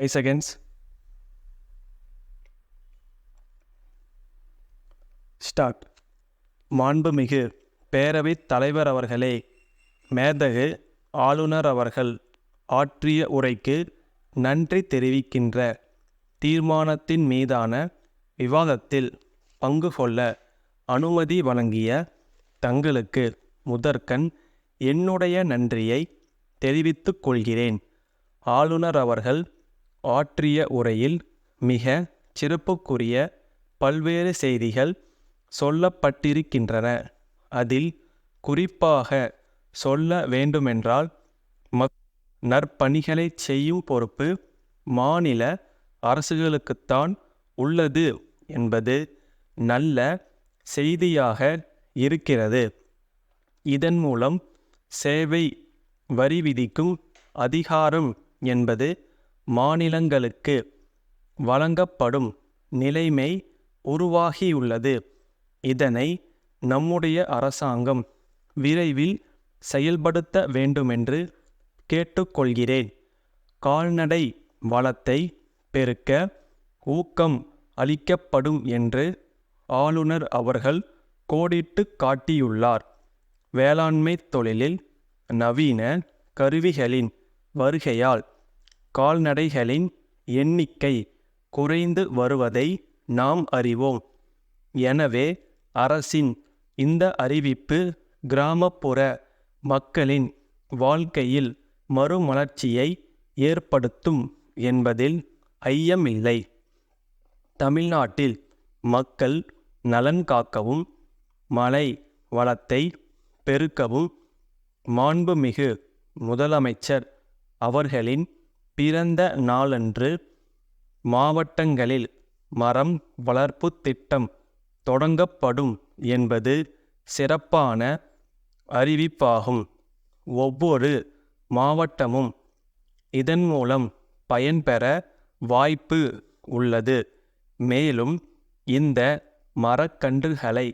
5 seconds. Start. மாண்புமிகு பேரவைத் தலைவர் அவர்களே, மேதகு ஆளுநர் அவர்கள் ஆற்றிய உரைக்கு நன்றி தெரிவிக்கின்ற தீர்மானத்தின் மீதான விவாதத்தில் பங்கு கொள்ள அனுமதி வழங்கிய தங்களுக்கு முதற்கண் என்னுடைய நன்றியை தெரிவித்துக் கொள்கிறேன். ஆளுநர் அவர்கள் ஆற்றிய உரையில் மிக சிறப்புக்குரிய பல்வேறு செய்திகள் சொல்லப்பட்டிருக்கின்றன. அதில் குறிப்பாக சொல்ல வேண்டுமென்றால், நற்பணிகளை செய்யும் பொறுப்பு மாநில அரசுகளுக்குத்தான் உள்ளது என்பது நல்ல செய்தியாக இருக்கிறது. இதன் மூலம் சேவை வரி விதிக்கும் அதிகாரம் என்பது மாநிலங்களுக்கு வழங்கப்படும் நிலைமை உருவாகியுள்ளது. இதனை நம்முடைய அரசாங்கம் விரைவில் செயல்படுத்த வேண்டுமென்று கேட்டுக்கொள்கிறேன். கால்நடை வளத்தை பெருக்க ஊக்கம் அளிக்கப்படும் என்று ஆளுநர் அவர்கள் கோடிட்டு காட்டியுள்ளார். வேளாண்மை தொழிலில் நவீன கருவிகளின் வருகையால் கால்நடைகளின் எண்ணிக்கை குறைந்து வருவதை நாம் அறிவோம். எனவே அரசின் இந்த அறிவிப்பு கிராமப்புற மக்களின் வாழ்க்கையில் மறுமலர்ச்சியை ஏற்படுத்தும் என்பதில் ஐயமில்லை. தமிழ்நாட்டில் மக்கள் நலன் காக்கவும் மழை வளத்தை பெருக்கவும் மாண்புமிகு முதலமைச்சர் அவர்களின் பிறந்த நாளன்று மாவட்டங்களில் மரம் வளர்ப்பு திட்டம் தொடங்கப்படும் என்பது சிறப்பான அறிவிப்பாகும். ஒவ்வொரு மாவட்டமும் இதன் மூலம் பயன்பெற வாய்ப்பு உள்ளது. மேலும் இந்த மரக்கன்றுகளை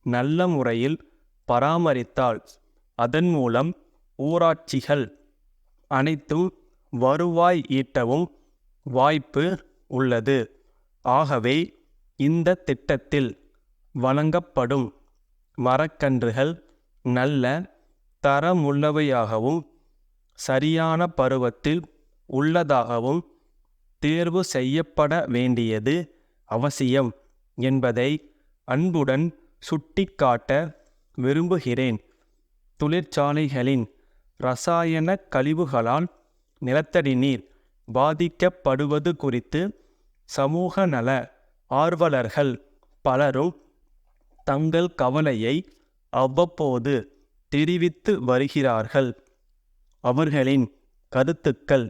நல்ல முறையில் பராமரித்தால் அதன் மூலம் ஊராட்சிகள் அனைத்தும் வருவாய் ஈட்டவும் வாய்ப்பு உள்ளது. ஆகவே இந்த திட்டத்தில் வழங்கப்படும் மரக்கன்றுகள் நல்ல தரமுள்ளவையாகவும் சரியான பருவத்தில் உள்ளதாகவும் தேர்வு செய்யப்பட வேண்டியது அவசியம் என்பதை அன்புடன் சுட்டிக்காட்ட விரும்புகிறேன். தொழிற்சாலைகளின் இரசாயன கழிவுகளால் நிலத்தடி நீர் பாதிக்கப்படுவது குறித்து சமூக நல ஆர்வலர்கள் பலரும் தங்கள் கவலையை அவ்வப்போது தெரிவித்து வருகிறார்கள். அவர்களின் கருத்துக்கள்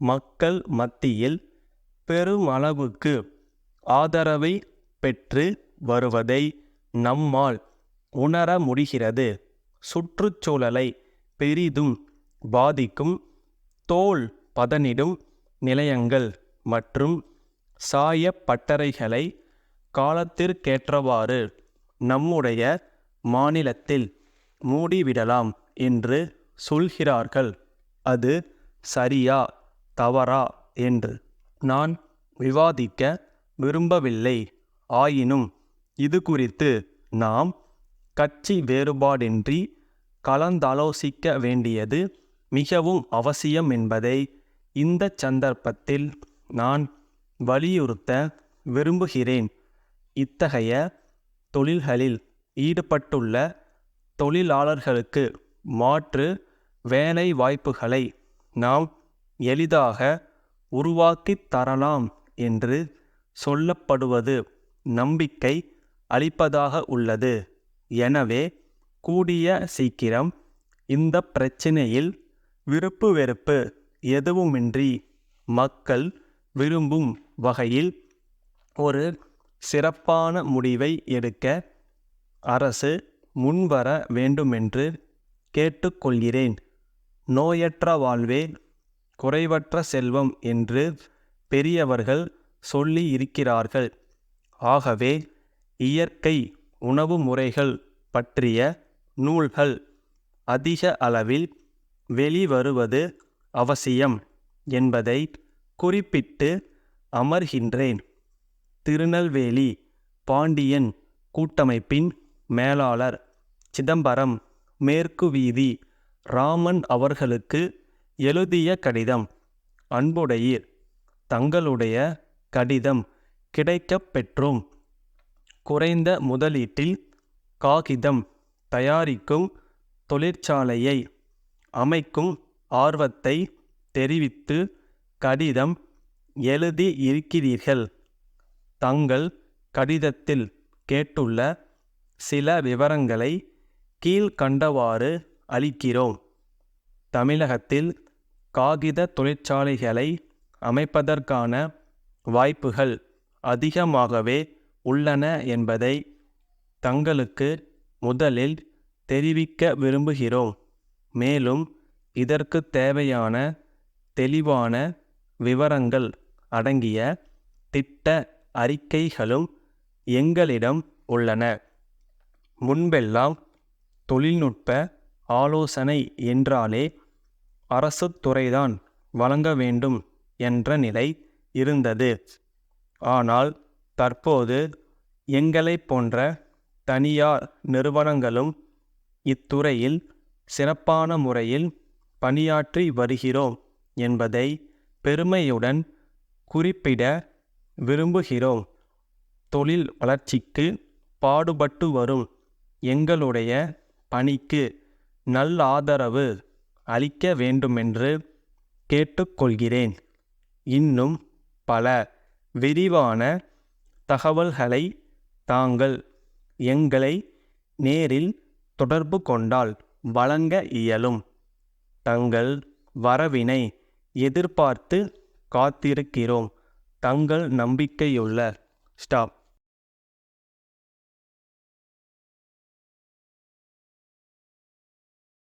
மக்கள் மத்தியில் பெருமளவுக்கு ஆதரவை பெற்று வருவதை நம்மால் உணர முடிகிறது. சுற்றுச்சூழலை பெரிதும் பாதிக்கும் தோல் பதனிடும் நிலையங்கள் மற்றும் சாய பட்டறைகளை காலத்திற்கேற்றவாறு நம்முடைய மாநிலத்தில் மூடிவிடலாம் என்று சொல்கிறார்கள். அது சரியா தவறா என்று நான் விவாதிக்க விரும்பவில்லை. ஆயினும் இது குறித்து நாம் கட்சி வேறுபாடின்றி கலந்தாலோசிக்க வேண்டியது மிகவும் அவசியம் என்பதை இந்த சந்தர்ப்பத்தில் நான் வலியுறுத்த விரும்புகிறேன். இத்தகைய தொழில்களில் ஈடுபட்டுள்ள தொழிலாளர்களுக்கு மாற்று வேலை வாய்ப்புகளை நாம் எளிதாக உருவாக்கித் தரலாம் என்று சொல்லப்படுவது நம்பிக்கை அளிப்பதாக உள்ளது. எனவே கூடிய சீக்கிரம் இந்த பிரச்சினையில் விருப்பு வெறுப்பு எதுவுமின்றி மக்கள் விரும்பும் வகையில் ஒரு சிறப்பான முடிவை எடுக்க அரசு முன்வர வேண்டுமென்று கேட்டுக்கொள்கிறேன். நோயற்ற வாழ்வே குறைவற்ற செல்வம் என்று பெரியவர்கள் சொல்லி இருக்கிறார்கள். ஆகவே இயற்கை உணவு முறைகள் பற்றிய நூல்கள் அதிக அளவில் வெளிவருவது அவசியம் என்பதை குறிப்பிட்டு அமர்கின்றேன். திருநெல்வேலி பாண்டியன் கூட்டமைப்பின் மேலாளர் சிதம்பரம் மேற்கு வீதி ராமன் அவர்களுக்கு எழுதிய கடிதம். அன்புடையீர், தங்களுடைய கடிதம் கிடைக்கப் பெற்றோம். குறைந்த முதலீட்டில் காகிதம் தயாரிக்கும் தொழிற்சாலையை அமைக்கும் ஆர்வத்தை தெரிவித்து கடிதம் எழுதி இருக்கிறீர்கள். தங்கள் கடிதத்தில் கேட்டுள்ள சில விவரங்களை கீழ்கண்டவாறு அளிக்கிறோம். தமிழகத்தில் காகித தொழிற்சாலைகளை அமைப்பதற்கான வாய்ப்புகள் அதிகமாகவே உள்ளன என்பதை தங்களுக்கு முதலில் தெரிவிக்க விரும்புகிறோம். மேலும் இதற்கு தேவையான தெளிவான விவரங்கள் அடங்கிய திட்ட அறிக்கைகளும் எங்களிடம் உள்ளன. முன்பெல்லாம் தொழில்நுட்ப ஆலோசனை என்றாலே அரசுத் துறைதான் வழங்க வேண்டும் என்ற நிலை இருந்தது. ஆனால் தற்போது எங்களைப் போன்ற தனியார் நிறுவனங்களும் இத்துறையில் சிறப்பான முறையில் பணியாற்றி வருகிறோம் என்பதை பெருமையுடன் குறிப்பிட விரும்புகிறோம். தொழில் வளர்ச்சிக்கு பாடுபட்டு வரும் எங்களுடைய பணிக்கு நல்லாதரவு அளிக்க வேண்டுமென்று கேட்டுக்கொள்கிறேன். இன்னும் பல விரிவான தகவல்களை தாங்கள் எங்களை நேரில் தொடர்பு கொண்டால் வழங்க இயலும். தங்கள் வரவினை எதிர்பார்த்து காத்திருக்கிறோம். தங்கள் நம்பிக்கையுள்ள ஸ்டாப்.